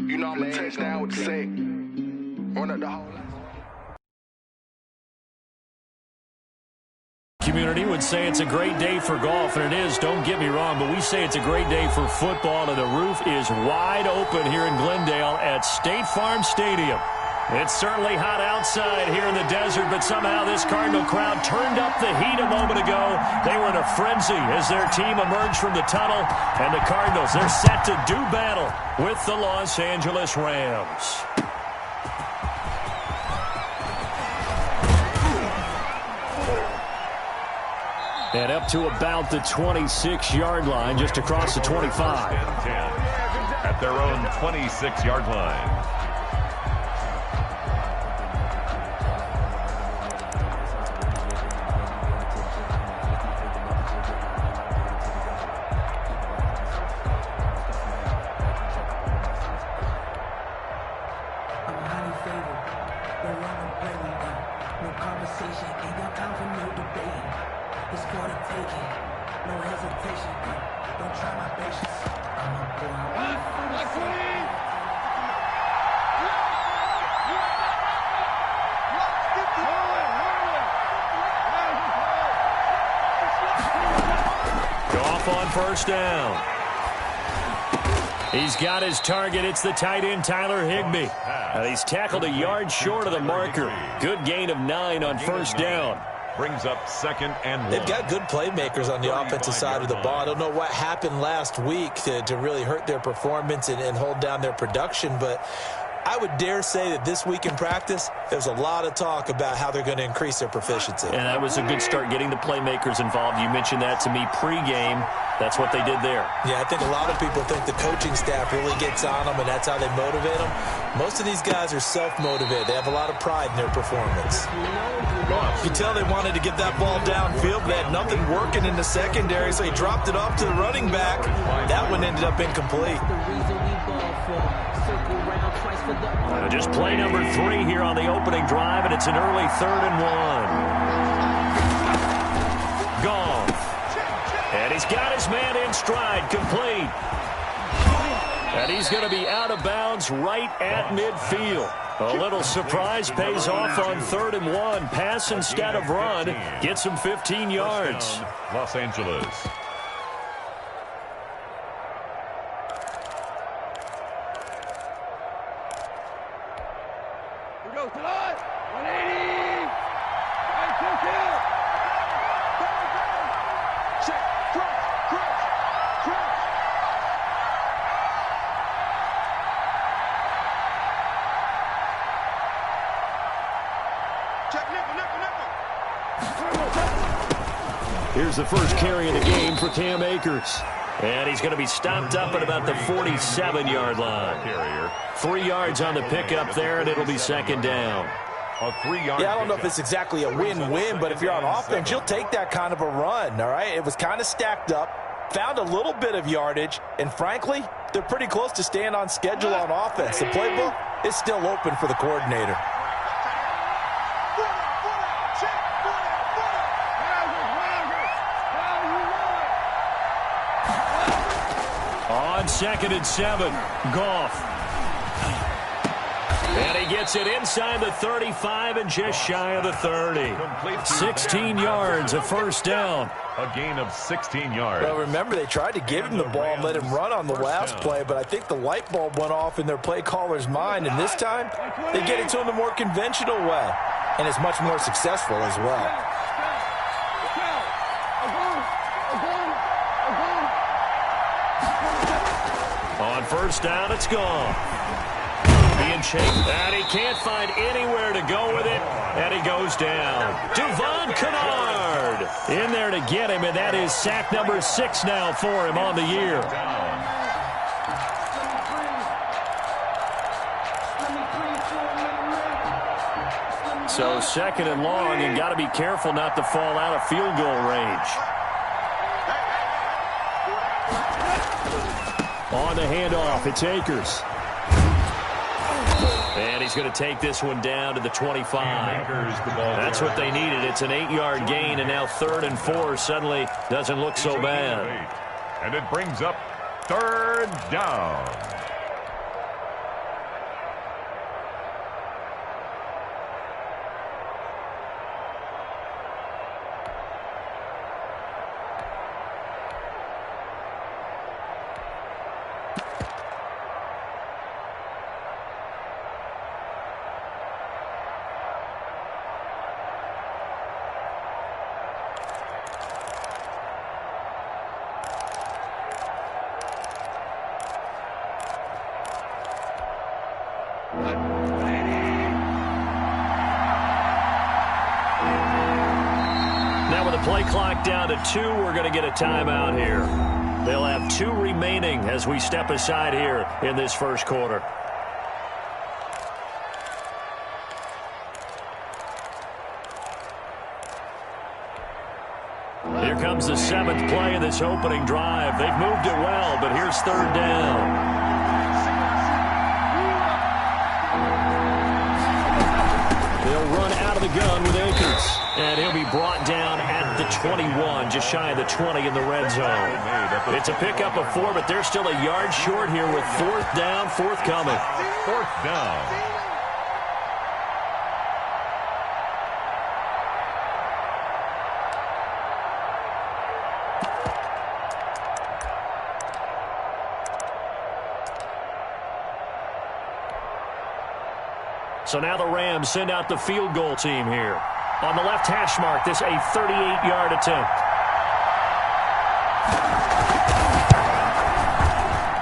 You know I'm a touchdown with the sack. Run up the whole line. Community would say it's a great day for golf, and it is, don't get me wrong, but we say it's a great day for football, and the roof is wide open here in Glendale at State Farm Stadium. It's certainly hot outside here in the desert, but somehow this Cardinal crowd turned up the heat a moment ago. They were in a frenzy as their team emerged from the tunnel, and the Cardinals, they're set to do battle with the Los Angeles Rams. And up to about the 26-yard line, just across the 25. 10 at their own 26-yard line. On first down. He's got his target. It's the tight end, Tyler Higbee. He's tackled a yard short of the marker. Good gain of 9 on first down. Brings up second and 1. They've got good playmakers on the offensive side of the ball. I don't know what happened last week to really hurt their performance and hold down their production, but I would dare say that this week in practice, there's a lot of talk about how they're going to increase their proficiency. And that was a good start, getting the playmakers involved. You mentioned that to me pregame. That's what they did there. Yeah, I think a lot of people think the coaching staff really gets on them, and that's how they motivate them. Most of these guys are self-motivated. They have a lot of pride in their performance. You can tell they wanted to get that ball downfield. They had nothing working in the secondary, so he dropped it off to the running back. That one ended up incomplete. Just play number 3 here on the opening drive, and it's an early 3rd and 1. Goff. And he's got his man in stride, complete. And he's going to be out of bounds right at midfield. A little surprise pays off on 3rd and 1. Pass instead of run. Gets him 15 yards. Los Angeles. Here's the first carry of the game for Cam Akers. And he's going to be stopped up at about the 47-yard line. 3 yards on the pickup there, and it'll be second down. Yeah, I don't know if it's exactly a win-win, but if you're on offense, you'll take that kind of a run, all right? It was kind of stacked up, found a little bit of yardage, and frankly, they're pretty close to staying on schedule on offense. The playbook is still open for the coordinator. On 2nd and 7, Goff. And he gets it inside the 35 and just shy of the 30. 16 yards, a first down. A gain of 16 yards. Well, remember, they tried to give him the ball and let him run on the last play, but I think the light bulb went off in their play caller's mind, and this time they get it to him the more conventional way, and it's much more successful as well. On first down, it's gone. Being chased, and he can't find anywhere to go with it, and he goes down. Devon Kennard in there to get him, and that is sack number 6 now for him on the year. So 2nd and long, and got to be careful not to fall out of field goal range. On the handoff, it's Akers. And he's going to take this one down to the 25. That's what they needed. It's an 8-yard gain, and now 3rd and 4 suddenly doesn't look so bad. And it brings up 3rd down. Now with the play clock down to 2, we're going to get a timeout here. They'll have 2 remaining as we step aside here in this first quarter. Here comes the 7th play of this opening drive. They've moved it well, but here's 3rd down. They'll run out of the gun with Akers. And he'll be brought down at the 21, just shy of the 20 in the red zone. It's a pickup of 4, but they're still a yard short here with 4th down, forthcoming. 4th down. So now the Rams send out the field goal team here. On the left hash mark, this a 38-yard attempt.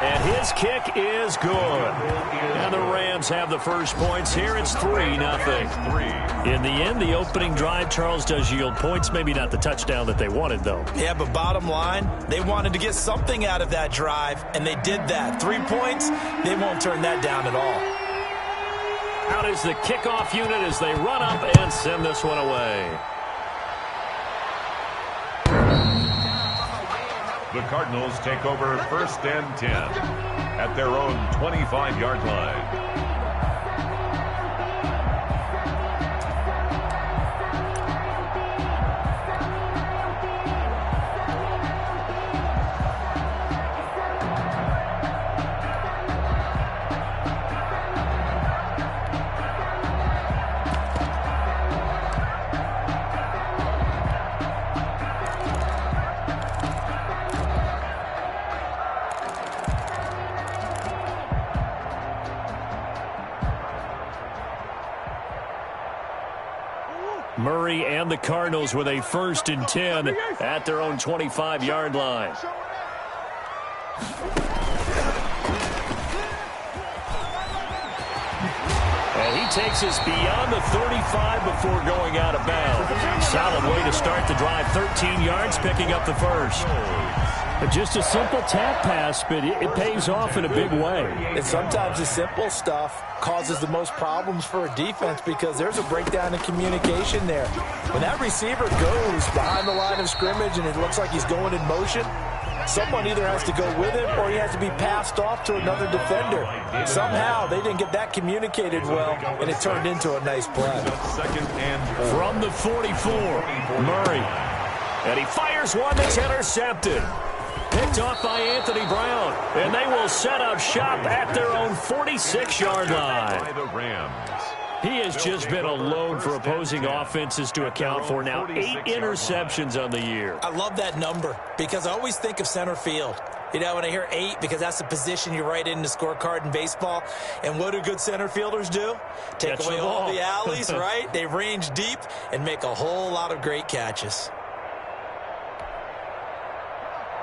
And his kick is good. And the Rams have the first points here. It's 3-0. In the end, the opening drive, Charles, does yield points. Maybe not the touchdown that they wanted, though. Yeah, but bottom line, they wanted to get something out of that drive, and they did that. 3 points, they won't turn that down at all. Out is the kickoff unit as they run up and send this one away. The Cardinals take over 1st and 10 at their own 25-yard line. Murray and the Cardinals with a 1st and 10 at their own 25-yard line. And he takes us beyond the 35 before going out of bounds. Solid way to start the drive. 13 yards, picking up the first. Just a simple tap pass, but it pays off in a big way. And sometimes the simple stuff causes the most problems for a defense because there's a breakdown in communication there. When that receiver goes behind the line of scrimmage and it looks like he's going in motion, someone either has to go with him or he has to be passed off to another defender. Somehow they didn't get that communicated well, and it turned into a nice play. 2nd and 4. From the 44, Murray. And he fires one that's intercepted. Picked off by Anthony Brown. And they will set up shop at their own 46-yard line. By the Rams. He has just been alone for opposing offenses to account for now 8 interceptions on the year. I love that number because I always think of center field. You know, when I hear 8, because that's the position you write in the scorecard in baseball. And what do good center fielders do? Take away all the alleys, right? They range deep and make a whole lot of great catches.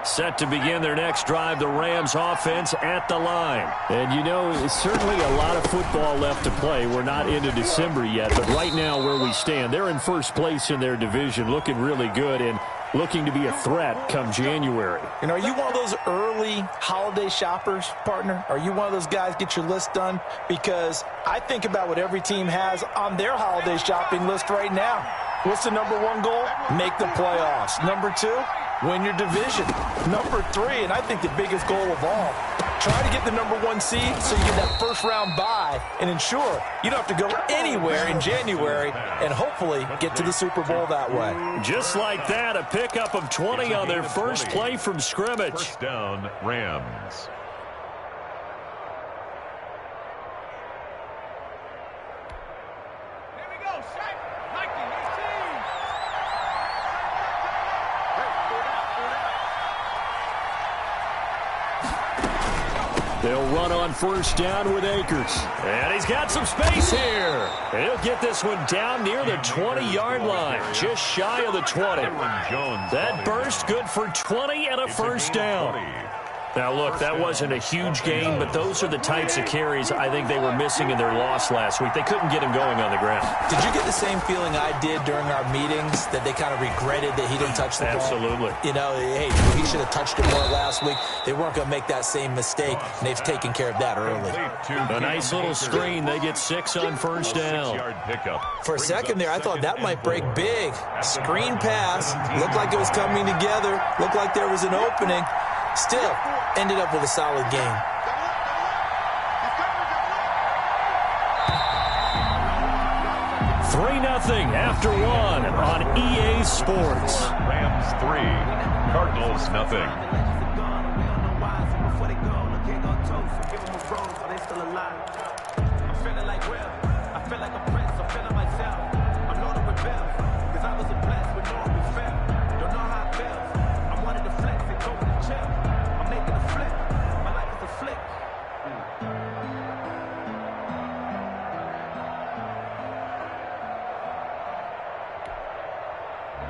Set to begin their next drive, the Rams offense at the line. And, you know, certainly a lot of football left to play. We're not into December yet, but right now where we stand, they're in first place in their division, looking really good and looking to be a threat come January. And are you one of those early holiday shoppers, partner? Are you one of those guys get your list done? Because I think about what every team has on their holiday shopping list right now. What's the #1 goal? Make the playoffs. #2, win your division. #3, and I think the biggest goal of all, try to get the #1 seed so you get that first-round bye and ensure you don't have to go anywhere in January and hopefully get to the Super Bowl that way. Just like that, a pickup of 20 on their first play from scrimmage. 1st down, Rams. They'll run on 1st down with Akers. And he's got some space here. And he'll get this one down near the 20-yard line, just shy of the 20. That burst good for 20 and a first down. Now, look, that wasn't a huge gain, but those are the types of carries I think they were missing in their loss last week. They couldn't get him going on the ground. Did you get the same feeling I did during our meetings, that they kind of regretted that he didn't touch the ball? Absolutely. You know, hey, he should have touched it more last week. They weren't going to make that same mistake, and they've taken care of that early. A nice little screen. They get 6 on first down. For a second there, I thought that might break big. Screen pass. Looked like it was coming together. Looked like there was an opening. Still, ended up with a solid game. Nothing after 1 on EA Sports. Rams 3, Cardinals nothing.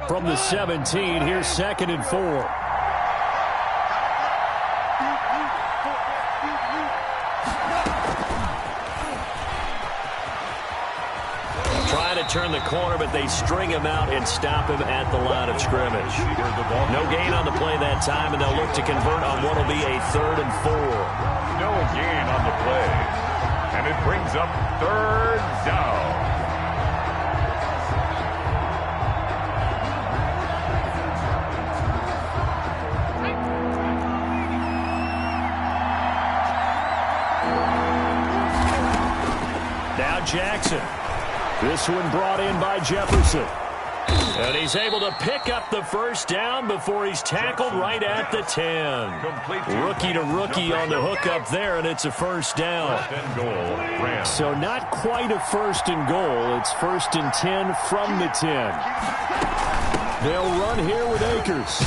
From the 17, here's 2nd and 4. Trying to turn the corner, but they string him out and stop him at the line of scrimmage. No gain on the play that time, and they'll look to convert on what will be a 3rd and 4. No gain on the play, and it brings up 3rd down. Jackson. This one brought in by Jefferson. And he's able to pick up the first down before he's tackled right at the 10. Rookie to rookie on the hook up there, and it's a first down. So not quite a 1st and goal. It's 1st and 10 from the 10. They'll run here with Akers.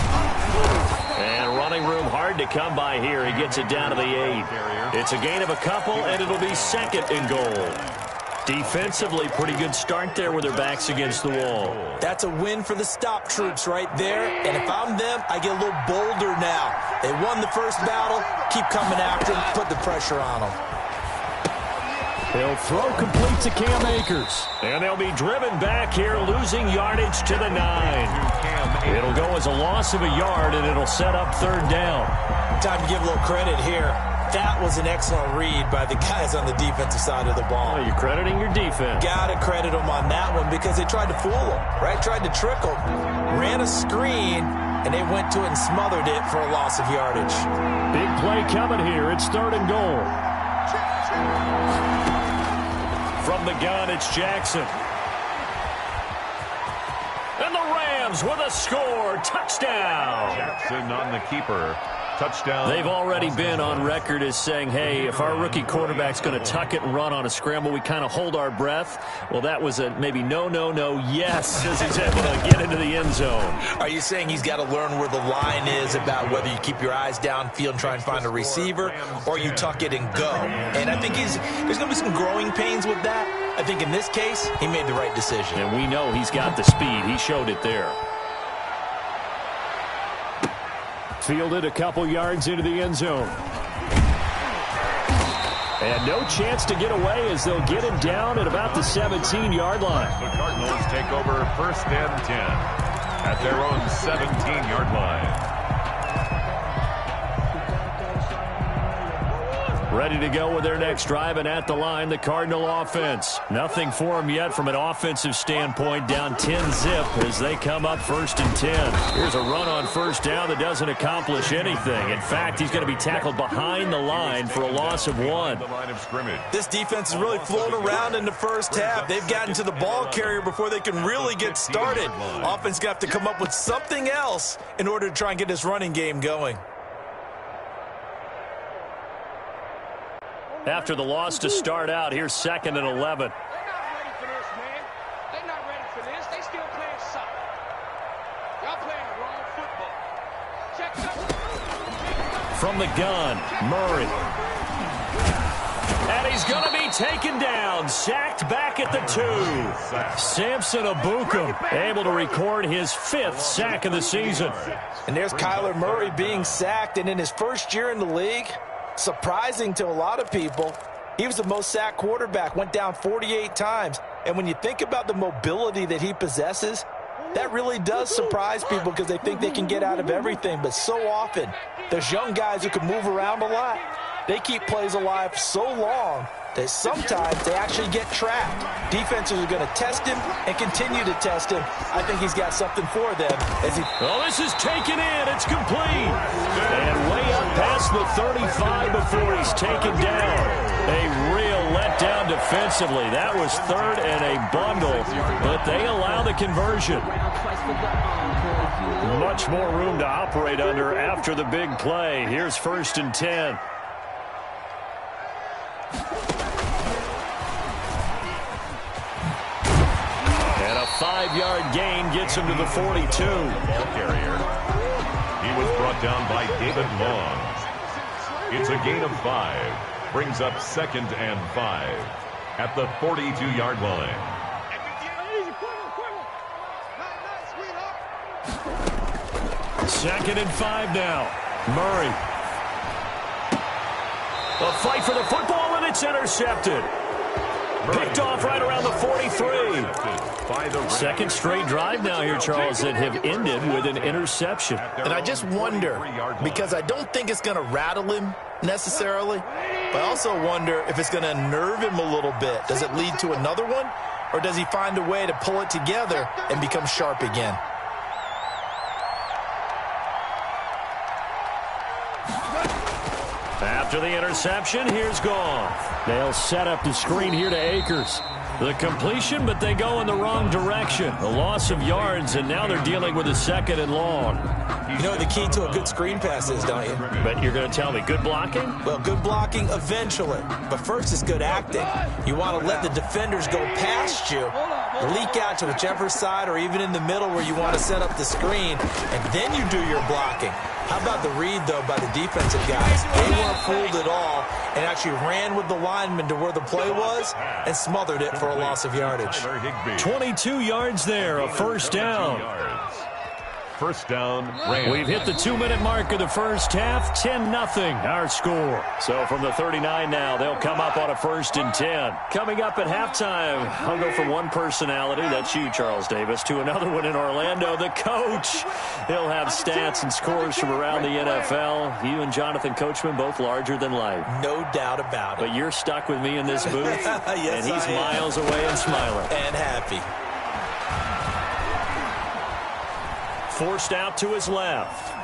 And running room hard to come by here. He gets it down to the 8. It's a gain of a couple, and it'll be 2nd and goal. Defensively, pretty good start there with their backs against the wall. That's a win for the stop troops right there. And if I'm them, I get a little bolder now. They won the first battle. Keep coming after them. Put the pressure on them. They'll throw complete to Cam Akers. And they'll be driven back here, losing yardage to the 9. It'll go as a loss of a yard, and it'll set up 3rd down. Time to give a little credit here. That was an excellent read by the guys on the defensive side of the ball. Well, you're crediting your defense. Got to credit them on that one because they tried to fool them, right? Tried to trick them. Ran a screen, and they went to it and smothered it for a loss of yardage. Big play coming here. It's 3rd and goal. From the gun, it's Jackson. And the Rams with a score. Touchdown. Jackson on the keeper. Touchdown. They've already been on record as saying, hey, if our rookie quarterback's going to tuck it and run on a scramble, we kind of hold our breath. Well, that was a maybe no, yes, as he's able to get into the end zone. Are you saying he's got to learn where the line is about whether you keep your eyes downfield and try and find a receiver or you tuck it and go? And I think there's going to be some growing pains with that. I think in this case, he made the right decision. And we know he's got the speed. He showed it there. Fielded a couple yards into the end zone. And no chance to get away as they'll get him down at about the 17-yard line. The Cardinals take over 1st and 10 at their own 17-yard line. Ready to go with their next drive, and at the line, the Cardinal offense. Nothing for them yet from an offensive standpoint, down 10-zip as they come up 1st and 10. Here's a run on 1st down that doesn't accomplish anything. In fact, he's going to be tackled behind the line for a loss of 1. This defense is really floating around in the first half. They've gotten to the ball carrier before they can really get started. Offense going to have to come up with something else in order to try and get this running game going. After the loss to start out, here's 2nd and 11. They're not ready for this, man. They're not ready for this. They still playing soccer. Y'all playing the wrong football. Check up. From the gun, Murray. And he's going to be taken down, sacked back at the 2. Samson Abukum able to record his 5th sack of the season. And there's Kyler Murray being sacked, and in his first year in the league, surprising to a lot of people, he was the most sacked quarterback, went down 48 times. And when you think about the mobility that he possesses, that really does surprise people because they think they can get out of everything. But so often, there's young guys who can move around a lot. They keep plays alive so long that sometimes they actually get trapped. Defenses are going to test him and continue to test him. I think he's got something for them. Well, this is taken in. It's complete. And way up past the 35 before he's taken down. A real letdown defensively. That was 3rd and a bundle, but they allow the conversion. Much more room to operate under after the big play. Here's 1st and 10. And a 5-yard gain gets him to the 42. Carrier. He was brought down by David Long. It's a gain of 5. Brings up 2nd and 5 at the 42-yard line. 2nd and 5 now. Murray. A fight for the football, and it's intercepted. Picked off right around the 43. Second straight drive now here, Charles, that have ended with an interception. And I just wonder, because I don't think it's going to rattle him necessarily, but I also wonder if it's going to unnerve him a little bit. Does it lead to another one, or does he find a way to pull it together and become sharp again? After the interception, here's Goff. They'll set up the screen here to Akers. The completion, but they go in the wrong direction. A loss of yards, and now they're dealing with a 2nd and long. You know what the key to a good screen pass is, don't you? But you're going to tell me, good blocking? Well, good blocking eventually. But first it's good acting. You want to let the defenders go past you, leak out to whichever side or even in the middle where you want to set up the screen, and then you do your blocking. How about the read, though, by the defensive guys? They weren't fooled at all and actually ran with the lineman to where the play was and smothered it for a loss of yardage. 22 yards there, a 1st down. First down, Rams. We've hit the 2-minute mark of the first half. 10-0 our score. So from the 39 now, they'll come up on a 1st and 10. Coming up at halftime, I'll go from one personality, that's you, Charles Davis, to another one in Orlando, the coach. He'll have stats and scores from around the NFL. You and Jonathan Coachman, both larger than life. No doubt about it. But you're stuck with me in this booth, yes, and he's miles away and smiling. And happy. Forced out to his left.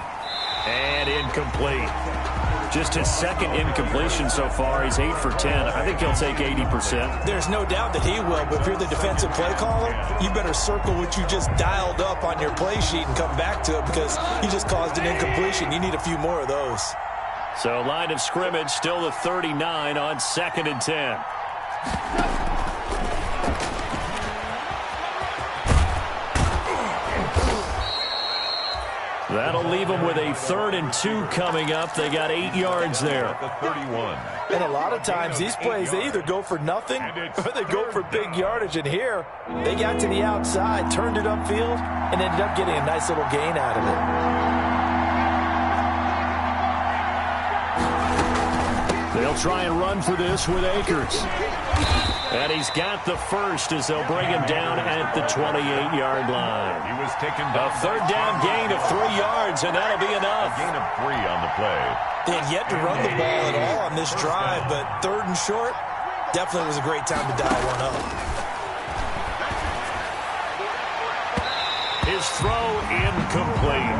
And incomplete. Just his 2nd incompletion so far. He's 8 for 10. I think he'll take 80%. There's no doubt that he will, but if you're the defensive play caller, you better circle what you just dialed up on your play sheet and come back to it because you just caused an incompletion. You need a few more of those. So line of scrimmage still the 39 on 2nd and 10. That'll leave them with a 3rd and 2 coming up. They got 8 yards there. At the 31. And a lot of times these plays, they either go for nothing or they go for big yardage. And here, they got to the outside, turned it upfield, and ended up getting a nice little gain out of it. They'll try and run for this with Akers. And he's got the first as they'll bring him down at the 28-yard line. He was taken down. A 3rd down gain of 3 yards, and that'll be enough. A gain of 3 on the play. They had yet to run the ball at all on this drive, but 3rd and short definitely was a great time to dial one up. His throw incomplete.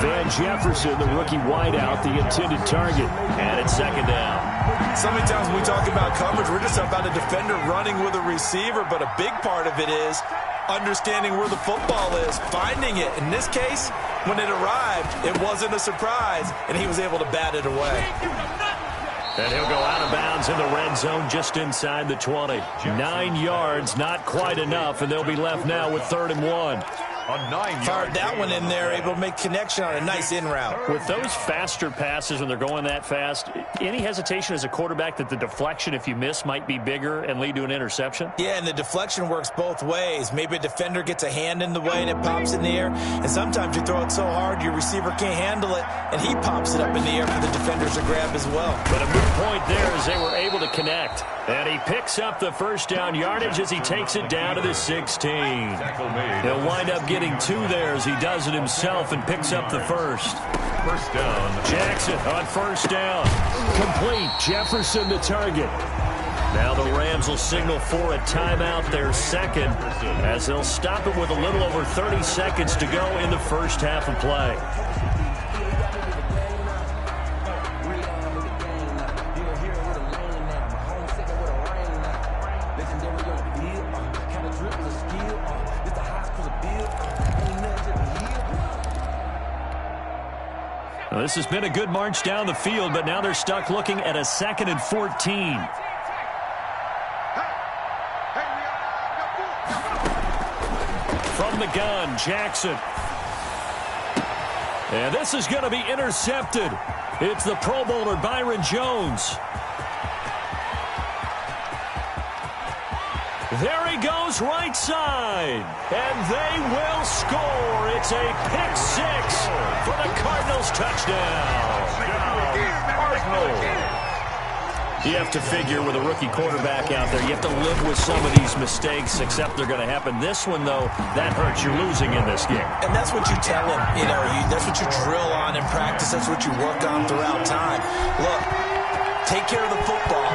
Van Jefferson, the rookie wideout, the intended target. And it's 2nd down. So many times when we talk about coverage, we're just about a defender running with a receiver, but a big part of it is understanding where the football is, finding it. In this case, when it arrived, it wasn't a surprise, and he was able to bat it away. And he'll go out of bounds in the red zone just inside the 20. 9 yards, not quite enough, and they'll be left now with 3rd and 1. A 9-yard Fired that one in there, able to make connection on a nice in route. With those faster passes when they're going that fast, any hesitation as a quarterback that the deflection, if you miss, might be bigger and lead to an interception? Yeah, and the deflection works both ways. Maybe a defender gets a hand in the way and it pops in the air. And sometimes you throw it so hard your receiver can't handle it, and he pops it up in the air for the defenders to grab as well. But a moot point there as they were able to connect. And he picks up the first down yardage as he takes it down to the 16. He'll wind up getting 2 there as he does it himself and picks up the first. First down. Jackson on first down. Complete. Jefferson the target. Now the Rams will signal for a timeout, their second, as they'll stop it with a little over 30 seconds to go in the first half of play. Well, this has been a good march down the field, but now they're stuck looking at a 2nd and 14. From the gun, Jackson. And this is going to be intercepted. It's the Pro Bowler, Byron Jones. There he goes, right side. And they will score. It's a pick 6 for the Cardinals touchdown. You have to figure with a rookie quarterback out there, you have to live with some of these mistakes, except they're going to happen. This one, though, that hurts. You're losing in this game. And that's what you tell him. You know, that's what you drill on in practice. That's what you work on throughout time. Look, take care of the football,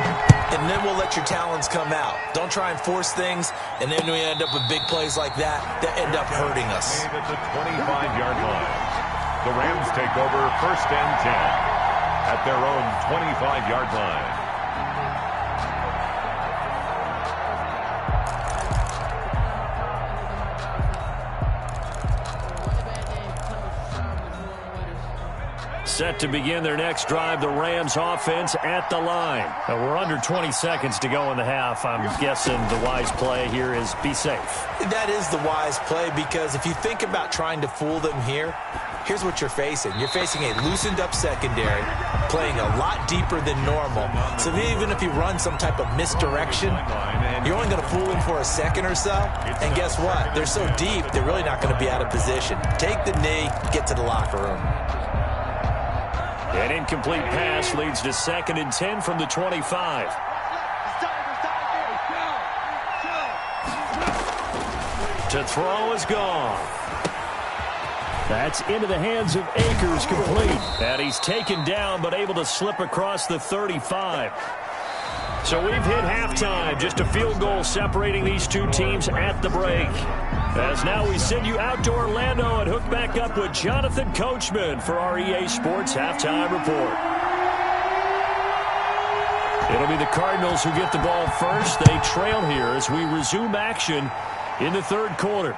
and then we'll let your talents come out. Don't try and force things, and then we end up with big plays like that end up hurting us. At the 25-yard line. The Rams take over 1st and 10 at their own 25-yard line. Set to begin their next drive, the Rams offense at the line. Now we're under 20 seconds to go in the half. I'm guessing the wise play here is be safe. That is the wise play, because if you think about trying to fool them here, here's what you're facing. You're facing a loosened up secondary, playing a lot deeper than normal. So even if you run some type of misdirection, you're only going to fool them for a second or so. And guess what? They're so deep, they're really not going to be out of position. Take the knee, get to the locker room. An incomplete pass leads to 2nd and 10 from the 25. To throw is gone. That's into the hands of Akers, complete. And he's taken down but able to slip across the 35. So we've hit halftime. Just a field goal separating these two teams at the break. As now we send you out to Orlando and hook back up with Jonathan Coachman for our EA Sports Halftime Report. It'll be the Cardinals who get the ball first. They trail here as we resume action in the 3rd quarter.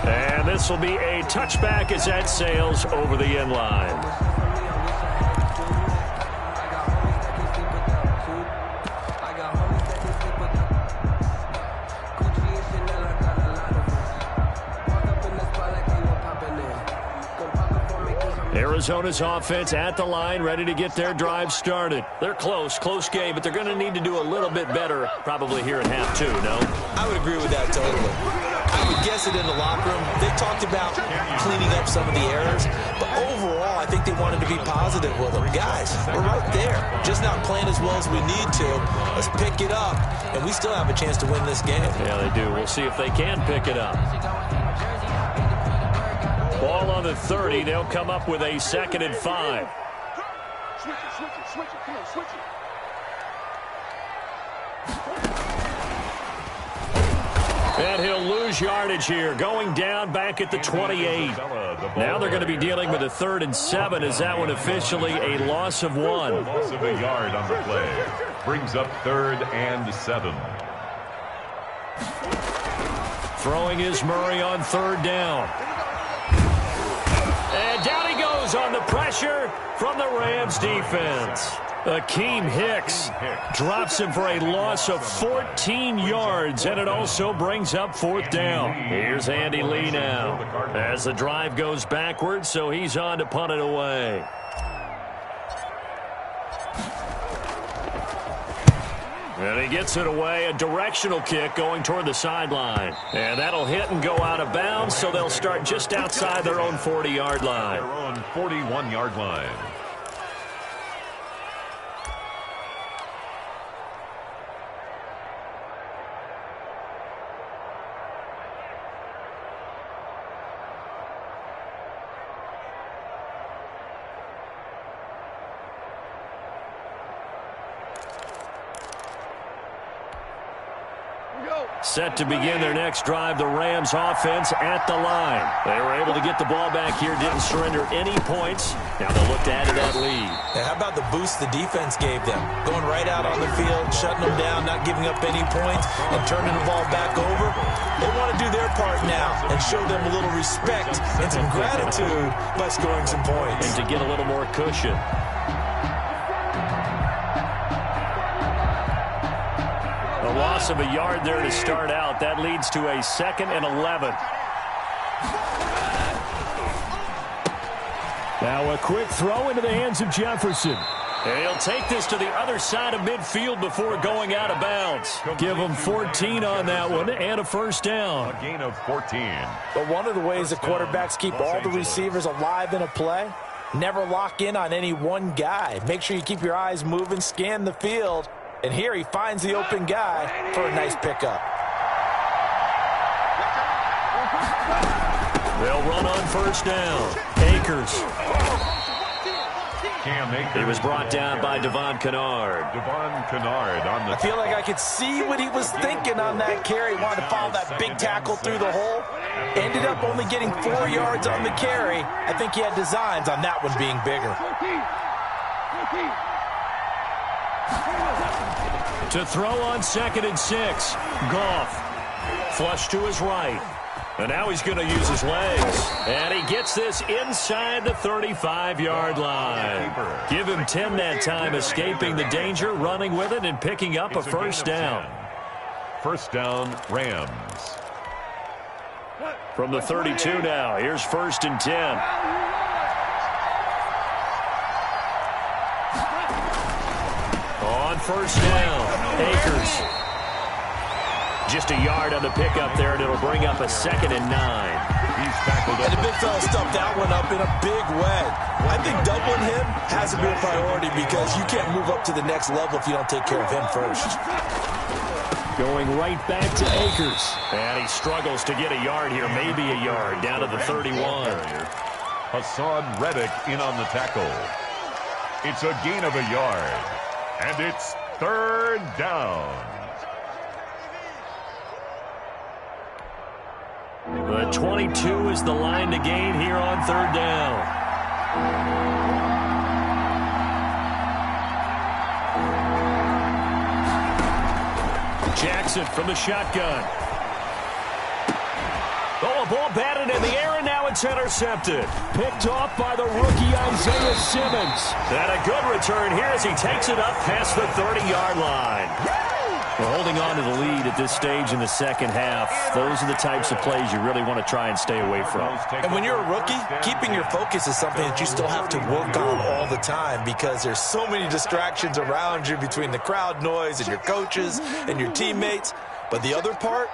And this will be a touchback as that sails over the end line. Arizona's offense at the line, ready to get their drive started. They're close game, but they're going to need to do a little bit better probably here in half 2, no? I would agree with that totally. I would guess it in the locker room. They talked about cleaning up some of the errors, but overall, I think they wanted to be positive with them. Guys, we're right there. Just not playing as well as we need to. Let's pick it up, and we still have a chance to win this game. Yeah, they do. We'll see if they can pick it up. Ball on the 30. They'll come up with a 2nd and 5. Switch it. Come on, switch it. And he'll lose yardage here, going down back at the 28. Now they're going to be dealing with a 3rd and 7. Is that one officially a loss of 1? Loss of a yard on the play. Brings up 3rd and 7. Throwing is Murray on 3rd down. And down he goes on the pressure from the Rams defense. Akeem Hicks drops him for a loss of 14 yards, and it also brings up 4th down. Here's Andy Lee now as the drive goes backwards, so he's on to punt it away. And he gets it away, a directional kick going toward the sideline. And that'll hit and go out of bounds, so they'll start just outside their own 40-yard line. Their own 41-yard line. Set to begin their next drive, the Rams offense at the line. They were able to get the ball back here, didn't surrender any points. Now they'll look to add to that lead. And how about the boost the defense gave them? Going right out on the field, shutting them down, not giving up any points, and turning the ball back over. They want to do their part now and show them a little respect and some gratitude by scoring some points. And to get a little more cushion. A loss of a yard there to start out. That leads to a 2nd and 11. Now a quick throw into the hands of Jefferson. And he'll take this to the other side of midfield before going out of bounds. Give him 14 on that one and a 1st down. A gain of 14. But one of the ways the quarterbacks keep all the receivers alive in a play, never lock in on any one guy. Make sure you keep your eyes moving, scan the field. And here he finds the open guy for a nice pickup. They'll run on 1st down. Akers. He was brought down by Devon Kennard. Devon Kennard on the... I feel like I could see what he was thinking on that carry. Wanted to follow that big tackle through the hole. Ended up only getting 4 yards on the carry. I think he had designs on that one being bigger. To throw on 2nd and 6. Goff. Flush to his right. And now he's going to use his legs. And he gets this inside the 35-yard line. Give him 10 that time, escaping the danger, running with it, and picking up a 1st down. 1st down, Rams. From the 32 now, here's 1st and 10. On 1st down, Akers. Just a yard on the pickup there, and it'll bring up a 2nd and 9. He's tackled And the big fella stuffed that one up in a big way. I think doubling him has to be a priority because you can't move up to the next level if you don't take care of him first. Going right back to Akers. And he struggles to get a yard here, maybe a yard, down to the 31. Hassan Reddick in on the tackle. It's a gain of a yard. And it's 3rd down. The 22 is the line to gain here on 3rd down. Jackson from the shotgun. Oh, a ball batted in the air, and now it's intercepted. Picked off by the rookie Isaiah Simmons. And a good return here as he takes it up past the 30-yard line. We're holding on to the lead at this stage in the 2nd half. Those are the types of plays you really want to try and stay away from. And when you're a rookie, keeping your focus is something that you still have to work on all the time because there's so many distractions around you between the crowd noise and your coaches and your teammates. But the other part,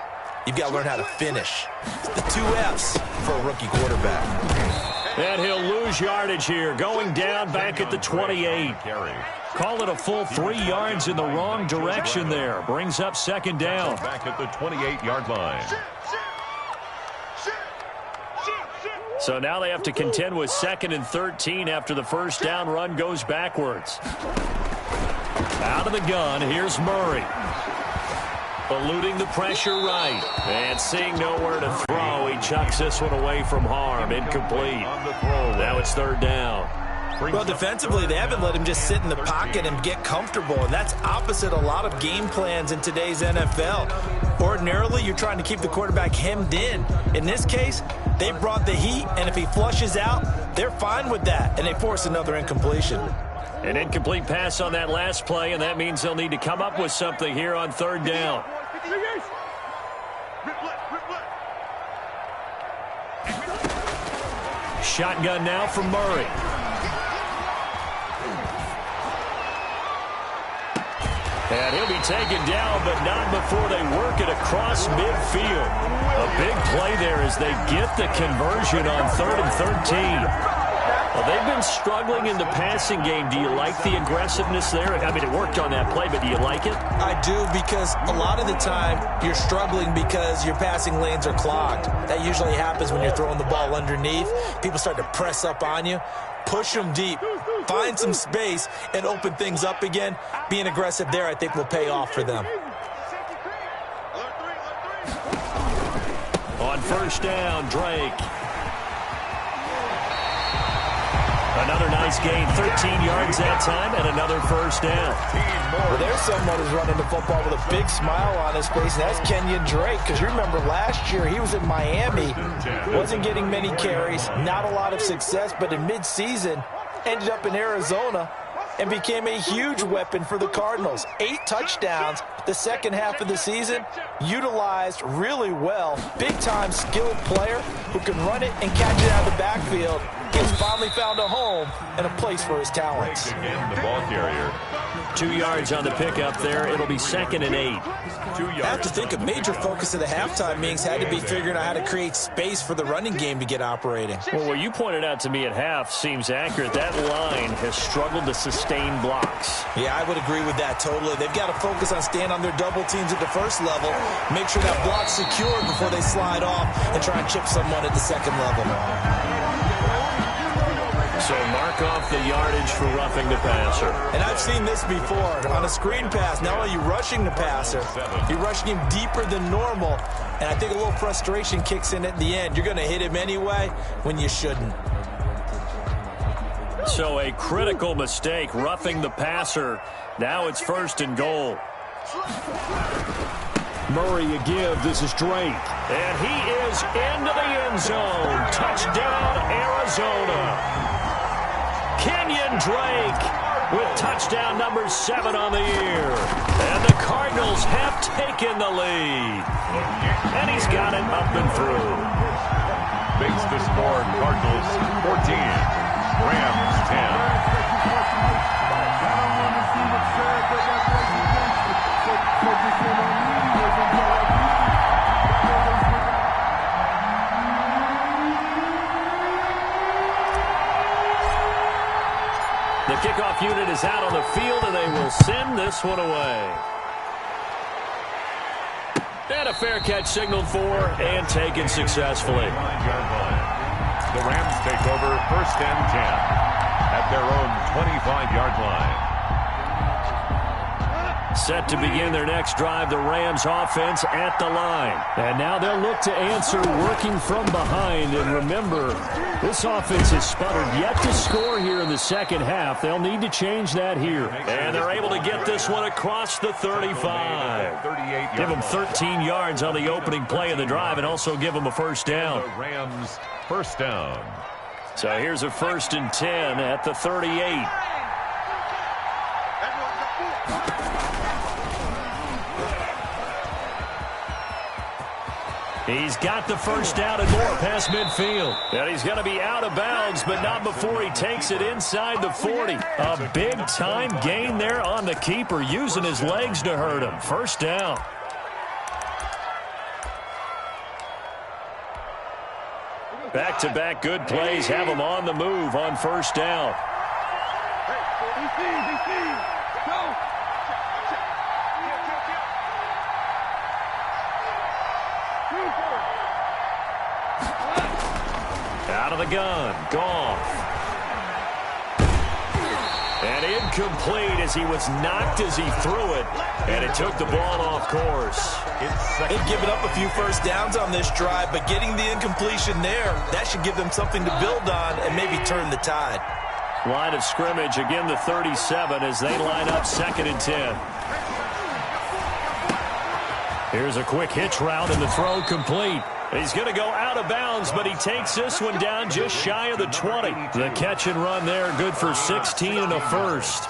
you've got to learn how to finish. It's the 2 F's for a rookie quarterback. And he'll lose yardage here, going down back at the 28. Call it a full 3 yards in the wrong direction there. Brings up 2nd down. Back at the 28-yard line. So now they have to contend with 2nd and 13 after the 1st down run goes backwards. Out of the gun, here's Murray. Eluding the pressure right. And seeing nowhere to throw, he chucks this one away from harm. Incomplete. Now it's 3rd down. Well, defensively, they haven't let him just sit in the pocket and get comfortable, and that's opposite a lot of game plans in today's NFL. Ordinarily, you're trying to keep the quarterback hemmed in. In this case, they brought the heat, and if he flushes out, they're fine with that, and they force another incompletion. An incomplete pass on that last play, and that means they'll need to come up with something here on third down. Shotgun now from Murray. And he'll be taken down, but not before they work it across midfield. A big play there as they get the conversion on 3rd and 13. Well, they've been struggling in the passing game. Do you like the aggressiveness there? I mean, it worked on that play, but do you like it? I do, because a lot of the time you're struggling because your passing lanes are clogged. That usually happens when you're throwing the ball underneath. People start to press up on you. Push them deep. Find some space and open things up again. Being aggressive there, I think, will pay off for them. On first down, Drake. Another nice gain, 13 yards that time, and another first down. Well, there's someone who's running the football with a big smile on his face, and that's Kenyon Drake, because you remember last year he was in Miami, wasn't getting many carries, not a lot of success, but in midseason ended up in Arizona and became a huge weapon for the Cardinals. 8 touchdowns the second half of the season, utilized really well. Big-time skilled player who can run it and catch it out of the backfield. He's finally found a home and a place for his talents. Again, the ball carrier. 2 yards on the pickup there. It'll be 2nd and 8. 2 yards. I have to think a major focus of the halftime meetings had to be figuring out how to create space for the running game to get operating. Well, what you pointed out to me at half seems accurate. That line has struggled to sustain blocks. Yeah, I would agree with that totally. They've got to focus on staying on their double teams at the first level, make sure that block's secured before they slide off and try and chip someone at the second level. So mark off the yardage for roughing the passer. And I've seen this before. On a screen pass, not only are you rushing the passer, you're rushing him deeper than normal. And I think a little frustration kicks in at the end. You're going to hit him anyway when you shouldn't. So a critical mistake, roughing the passer. Now it's 1st and goal. Murray a give. This is Drake. And he is into the end zone. Touchdown, Arizona. Kenyon Drake with touchdown number 7 on the year. And the Cardinals have taken the lead. And he's got it up and through. Makes the score Cardinals 14, Rams 10. The kickoff unit is out on the field, and they will send this one away. And a fair catch signaled for and taken successfully. The Rams take over 1st and 10 at their own 25-yard line. Set to begin their next drive, the Rams offense at the line. And now they'll look to answer working from behind. And remember, this offense has sputtered yet to score here in the second half. They'll need to change that here. And they're able to get this one across the 35. Give them 13 yards on the opening play of the drive and also give them a first down. The Rams first down. So here's a 1st and 10 at the 38. He's got the first down and more past midfield. And he's going to be out of bounds, but not before he takes it inside the 40. A big-time gain there on the keeper, using his legs to hurt him. First down. Back-to-back good plays have him on the move on first down. Out of the gun, Goff. And incomplete as he was knocked as he threw it. And it took the ball off course. They've given up a few first downs on this drive, but getting the incompletion there, that should give them something to build on and maybe turn the tide. Line of scrimmage, again the 37 as they line up 2nd and 10. Here's a quick hitch route and the throw complete. He's going to go out of bounds, but he takes this one down just shy of the 20. The catch and run there, good for 16 and a first.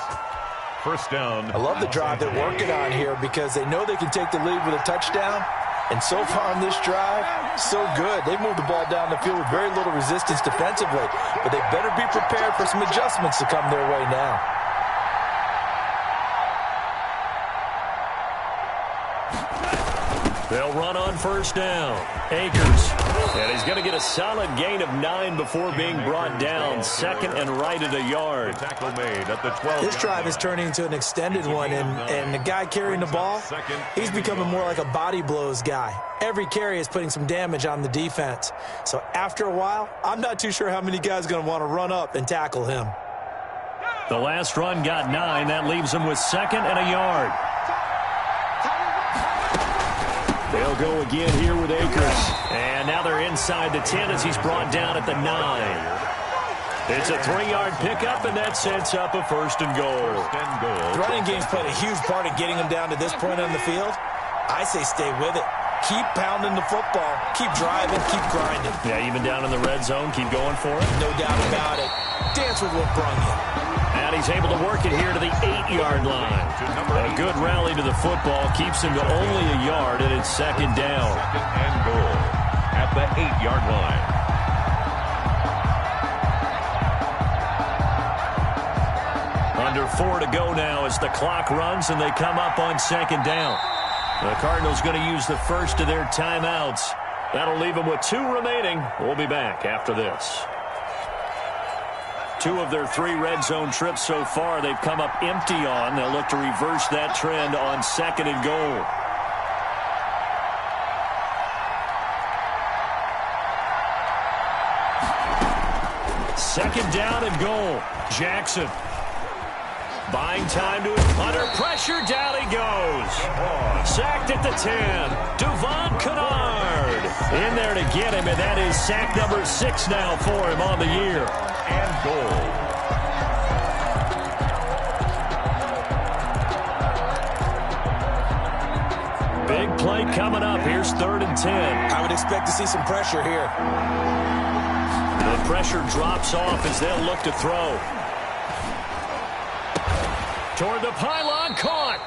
First down. I love the drive they're working on here because they know they can take the lead with a touchdown. And so far on this drive, so good. They moved the ball down the field with very little resistance defensively. But they better be prepared for some adjustments to come their way now. They'll run on first down. Akers. And he's going to get a solid gain of 9 before being brought down. Second and right at a yard. Tackle made at the 12. This drive is turning into an extended one, and the guy carrying the ball, he's becoming more like a body blows guy. Every carry is putting some damage on the defense. So after a while, I'm not too sure how many guys are going to want to run up and tackle him. The last run got 9. That leaves him with second and a yard. They'll go again here with Akers. And now they're inside the 10 as he's brought down at the 9. It's a 3-yard pickup, and that sets up a first and goal. The running game's played a huge part in getting him down to this point on the field. I say stay with it. Keep pounding the football. Keep driving. Keep grinding. Yeah, even down in the red zone, keep going for it. No doubt about it. Dance with what brung you. And he's able to work it here to the 8-yard line. A good rally to the football keeps him to only a yard, and it's second down. Second and goal at the 8-yard line. Under 4 to go now as the clock runs and they come up on second down. The Cardinals going to use the first of their timeouts. That'll leave them with 2 remaining. We'll be back after this. 2 of their 3 red zone trips so far they've come up empty on. They'll look to reverse that trend on second and goal. Second down and goal. Jackson. Buying time to under pressure. Down he goes. Sacked at the 10. Devon Kennard in there to get him, and that is sack number 6 now for him on the year. And goal. Big play coming up. Here's 3rd and 10. I would expect to see some pressure here. The pressure drops off as they'll look to throw. Toward the pylon, caught.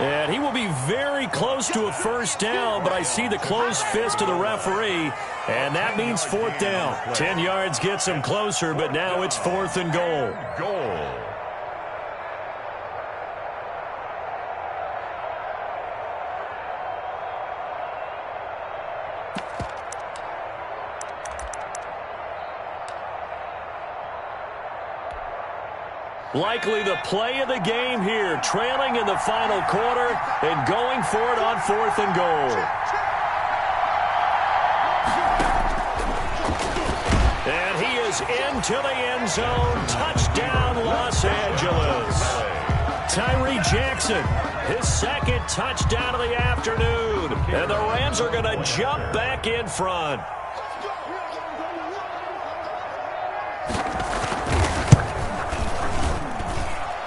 And he will be very close to a first down, but I see the closed fist of the referee, and that means 4th down. 10 yards gets him closer, but now it's 4th and goal. Likely the play of the game here, trailing in the final quarter and going for it on 4th and goal. And he is into the end zone. Touchdown, Los Angeles. Tyree Jackson, his 2nd touchdown of the afternoon. And the Rams are going to jump back in front.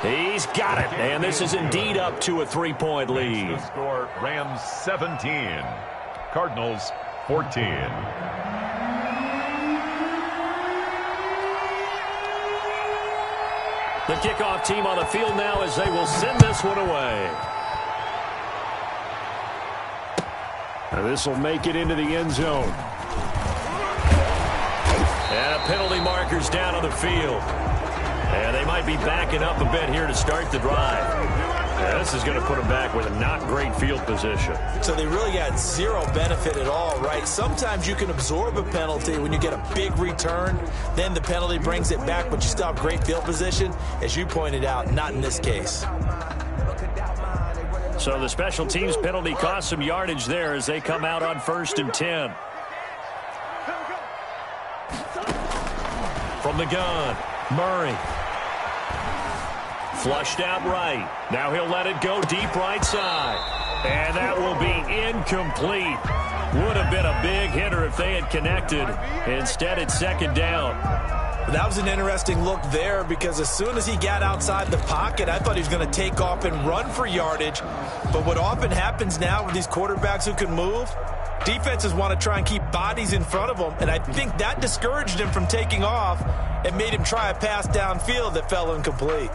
He's got it, and this is indeed up to a 3-point lead. The score, Rams 17, Cardinals 14. The kickoff team on the field now as they will send this one away. And this will make it into the end zone. And a penalty marker's down on the field. And they might be backing up a bit here to start the drive. And this is going to put them back with a not great field position. So they really got 0 benefit at all, right? Sometimes you can absorb a penalty when you get a big return. Then the penalty brings it back, but you still have great field position. As you pointed out, not in this case. So the special teams penalty cost some yardage there as they come out on 1st and 10. From the gun, Murray. Flushed out right. Now he'll let it go deep right side. And that will be incomplete. Would have been a big hitter if they had connected. Instead, it's 2nd down. That was an interesting look there because as soon as he got outside the pocket, I thought he was going to take off and run for yardage. But what often happens now with these quarterbacks who can move, Defenses want to try and keep bodies in front of them, and I think that discouraged him from taking off and made him try a pass downfield that fell incomplete.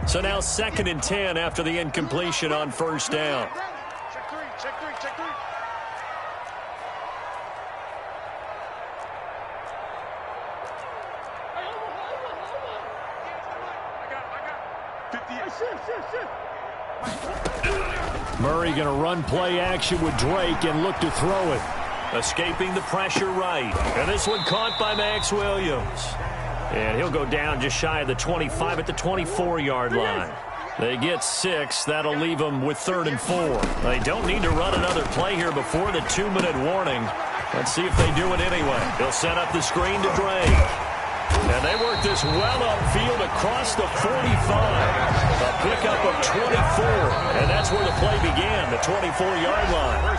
So now 2nd and 10 after the incompletion on first down. Check three, check three, check three. Murray going to run play action with Drake and look to throw it. Escaping the pressure right. And this one caught by Max Williams. And he'll go down just shy of the 25 at the 24-yard line. They get 6. That'll leave them with 3rd and 4. They don't need to run another play here before the 2-minute warning. Let's see if they do it anyway. They'll set up the screen to Drake. And they work this well upfield across the 45. A pickup of 24. And that's where the play began, the 24-yard line.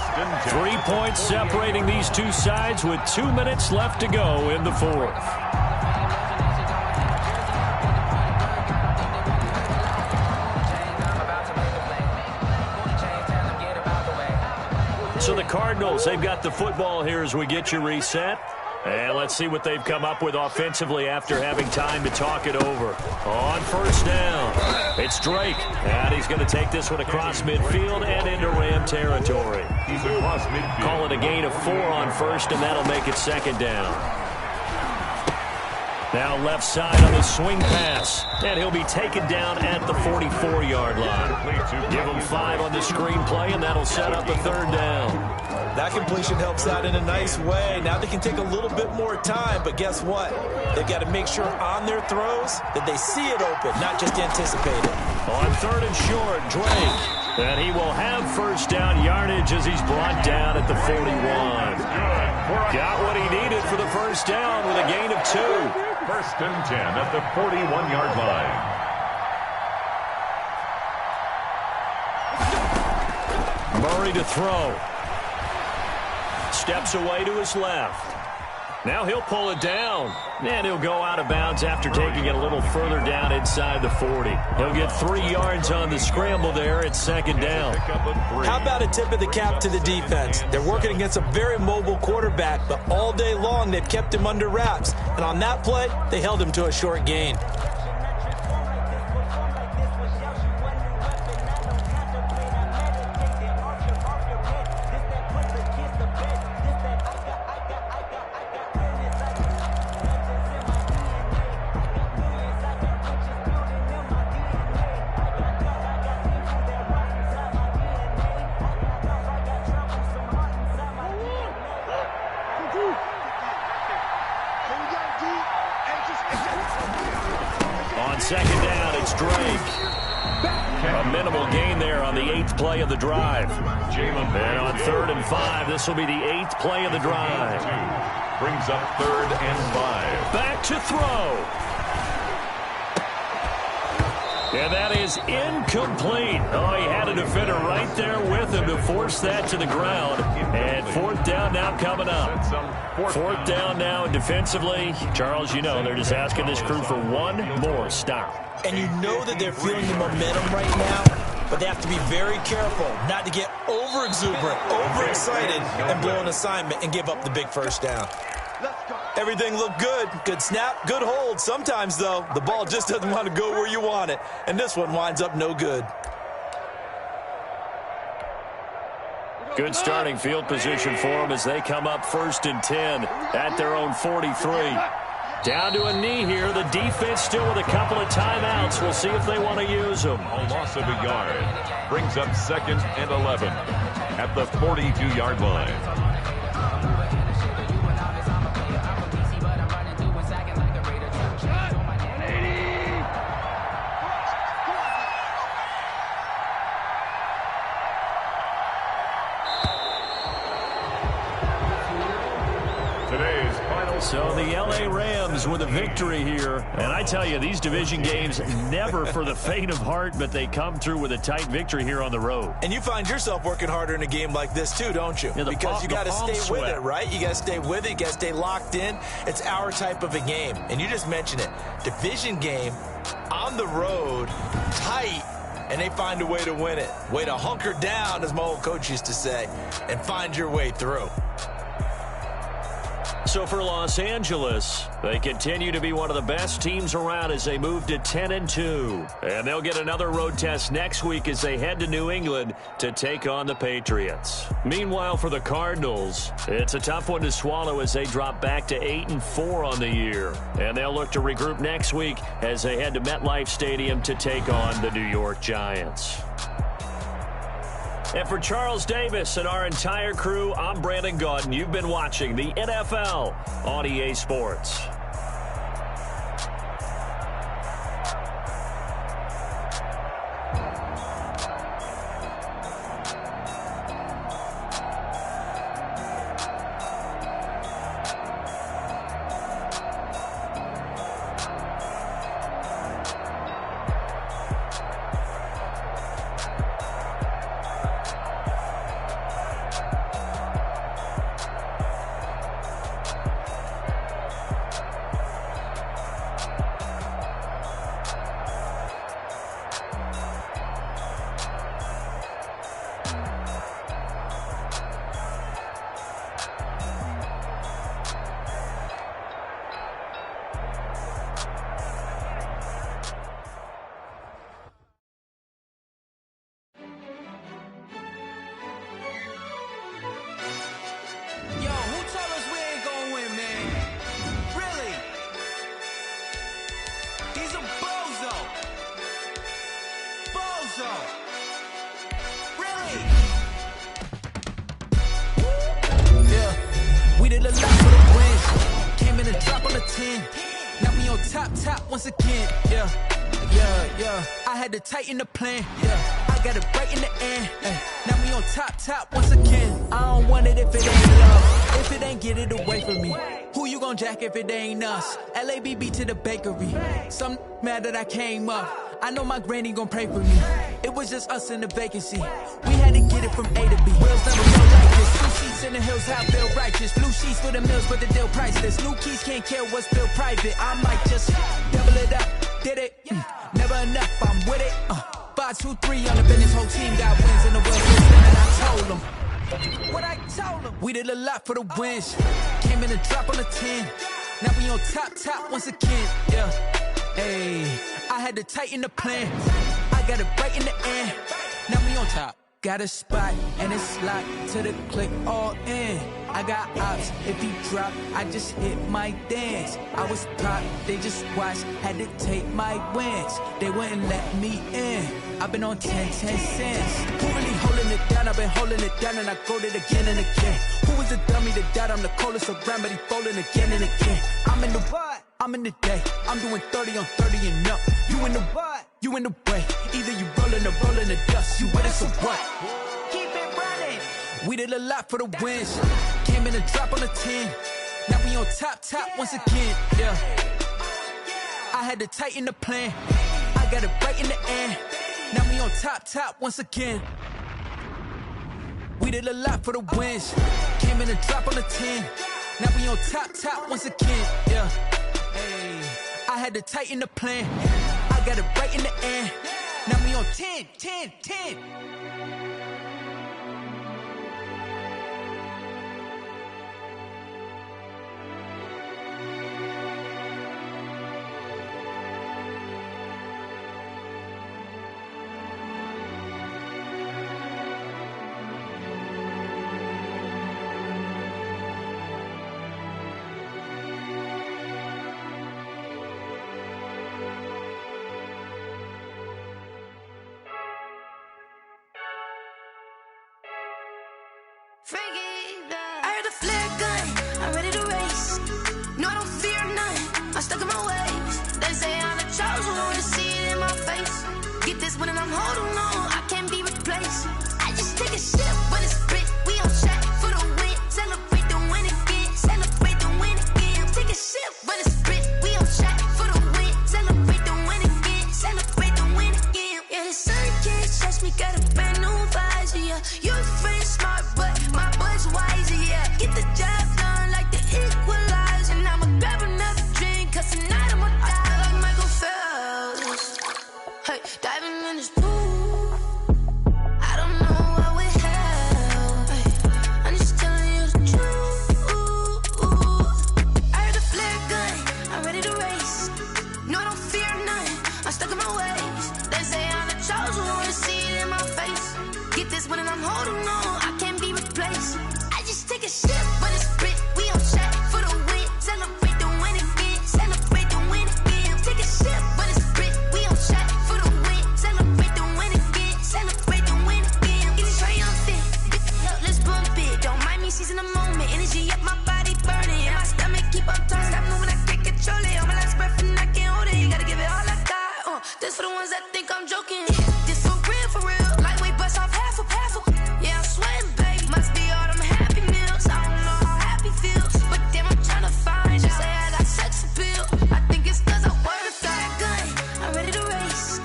3 points separating these two sides with 2 minutes left to go in the 4th. So the Cardinals, they've got the football here as we get you reset. And let's see what they've come up with offensively after having time to talk it over. On first down, it's Drake. And he's going to take this one across midfield and into Ram territory. He's across midfield. Call it a gain of 4 on first, and that'll make it 2nd down. Now left side on the swing pass. And he'll be taken down at the 44-yard line. Give him 5 on the screenplay, and that'll set up a 3rd down. That completion helps out in a nice way. Now they can take a little bit more time, but guess what? They've got to make sure on their throws that they see it open, not just anticipate it. On 3rd and short, Drake. And he will have first down yardage as he's brought down at the 41. Got what he needed for the first down with a gain of 2. 1st and 10 at the 41-yard line. Murray to throw. Steps away to his left. Now he'll pull it down. And he'll go out of bounds after taking it a little further down inside the 40. He'll get 3 yards on the scramble there at 2nd down. How about a tip of the cap to the defense? They're working against a very mobile quarterback, but all day long they've kept him under wraps. And on that play, they held him to a short gain. On 2nd down, it's Drake. A minimal gain there on the 8th play of the drive. And on 3rd and 5, this will be the 8th play of the drive. Brings up 3rd and 5. Back to throw. And that is incomplete. Oh, he had a defender right there with him to force that to the ground. And 4th down now coming up. 4th down now defensively. Charles, you know, they're just asking this crew for one more stop. And you know that they're feeling the momentum right now, but they have to be very careful not to get over-exuberant, overexcited, and blow an assignment and give up the big first down. Everything looked good. Good snap, good hold. Sometimes, though, the ball just doesn't want to go where you want it, and this one winds up no good. Good starting field position for them as they come up 1st and 10 at their own 43. Down to a knee here. The defense still with a couple of timeouts. We'll see if they want to use them. A loss of a yard. Brings up 2nd and 11 at the 42-yard line. So the L.A. Rams with a victory here. And I tell you, these division games never for the faint of heart, but they come through with a tight victory here on the road. And you find yourself working harder in a game like this too, don't you? Yeah, because you got to stay sweat with it, right? You got to stay with it. You got to stay locked in. It's our type of a game. And you just mentioned it. Division game on the road, tight. and they find a way to win it. Way to hunker down, as my old coach used to say, and find your way through. So for Los Angeles, they continue to be one of the best teams around as they move to 10-2. And they'll get another road test next week as they head to New England to take on the Patriots. Meanwhile, for the Cardinals, it's a tough one to swallow as they drop back to 8-4 on the year. And they'll look to regroup next week as they head to MetLife Stadium to take on the New York Giants. And for Charles Davis and our entire crew, I'm Brandon Gaudin. You've been watching the NFL on EA Sports. Once again, yeah. I had to tighten the plan, yeah. I got it right in the end, now we on top once again. I don't want it if it ain't love, if it ain't get it away from me. Who you gon' jack if it ain't us? LABB to the bakery. Some mad that I came up. I know my granny gon' pray for me. It was just us in the vacancy. We had to get it from A to B. Wheels never felt like this. 2 seats in the hills, how feel righteous. Blue sheets for the mills, but the deal priceless. New keys can't care what's still private. I might just double it up. Did it? Never enough, I'm with it. 5, 2, 3 on the business. Whole team got wins in the World System, and I told them what I told them. We did a lot for the wins. Came in and drop on the 10. Now we on top once again. Yeah. Hey, I had to tighten the plan. I got it right in the end. Now we on top. Got a spot and it's locked to the click all in. I got ops, if he drop, I just hit my dance. I was top, they just watched, had to take my wins. They wouldn't let me in. I've been on 10 cents. Who really holding it down? I've been holding it down and I go it again and again. Who was the dummy that died? I'm the coldest around, but he folding again and again. I'm in the what? I'm in the day. I'm doing 30 on 30 and up. You in the what? You in the way. Either you rolling or rolling the dust. You with us or what? Keep it running. We did a lot for the wins. Came in and drop on the 10. Now we on top once again. Yeah. I had to tighten the plan. I got it right in the end. Now we on top once again. We did a lot for the wins. Came in and drop on the 10. Now we on top once again. Yeah. Hey, I had to tighten the plan. I got it right in the end. Now we on 10. I heard a flare gun, I'm ready to race. No, I don't fear none, I'm stuck in my ways. They say I'm the chosen one, see it in my face. Get this one and I'm holding on, I can't be replaced. I just take a sip when it's split, we on shot for the win. Celebrate the win again, celebrate the win again. Take a sip when it's split, we on shot for the win. Celebrate the win again, celebrate the win again. Yeah, the sun can't touch me, got a brand new visor, yeah. You're friend smart, but my boy's wiser, yeah. Get the job done like the equalizer. And I'ma grab another drink, cause tonight I'ma die like Michael Phelps. Hey, diving in this pool. replaced. I just take a sip, but it's split. We on track for the win. Celebrate the win again. Celebrate the win again. Take a sip, but it's split. We on track for the win. Celebrate the win again. Celebrate the win again. Get it triumphant. Look, let's bump it. Don't mind me seizing the moment. Energy up my body burning. And my stomach keep up turning. Stop moving, I can't control it. On my last breath and I can't hold it. You gotta give it all I got. This for the ones that think I'm joking. This for real, for real. Lightweight bust off half a. Yeah, I'm sweating, babe. Must be all them happy meals. I don't know how happy feels, but damn, I'm tryna find you. Say I got sex appeal. I think it's cause I work that gun. I'm ready to race.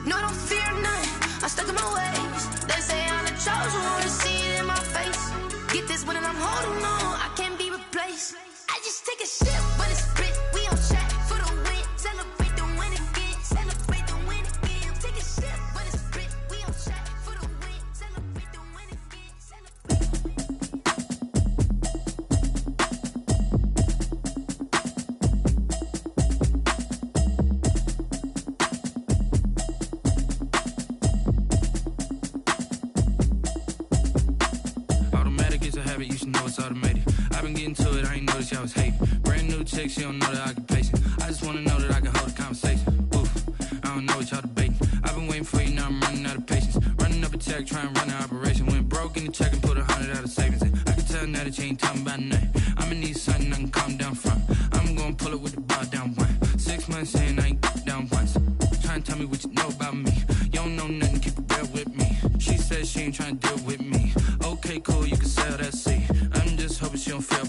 No, I don't fear nothing. I'm stuck in my ways. They say I'm the chosen one. See it in my face. Get this one and I'm holding on. I can't be replaced. I just take a sip, but it's split. We on track for the win. Celebrate the win again. Celebrate the win again. Take a sip, but it's split. We on track for the win. Celebrate the win again. Automatic is a habit, you should know it's automated. I've been getting to it, I ain't noticed y'all was hating. Brand new chick, she don't know that I can pace it. I just wanna know that I can hold a conversation. Oof, I don't know what y'all debating. I've been waiting for you, now I'm running out of patience. Running up a check, trying to run an operation. Went broke in the check and put 100 out of savings in. I can tell now that you ain't talking about nothing. I'ma need something I can calm down from. I'm gonna pull it with the bar down one. 6 months in, I ain't down once. Trying to tell me what you know about me. You don't know nothing, keep it real with me. She says she ain't trying to deal with me. Okay, cool, you can sell that seat. I'm just hoping she don't feel.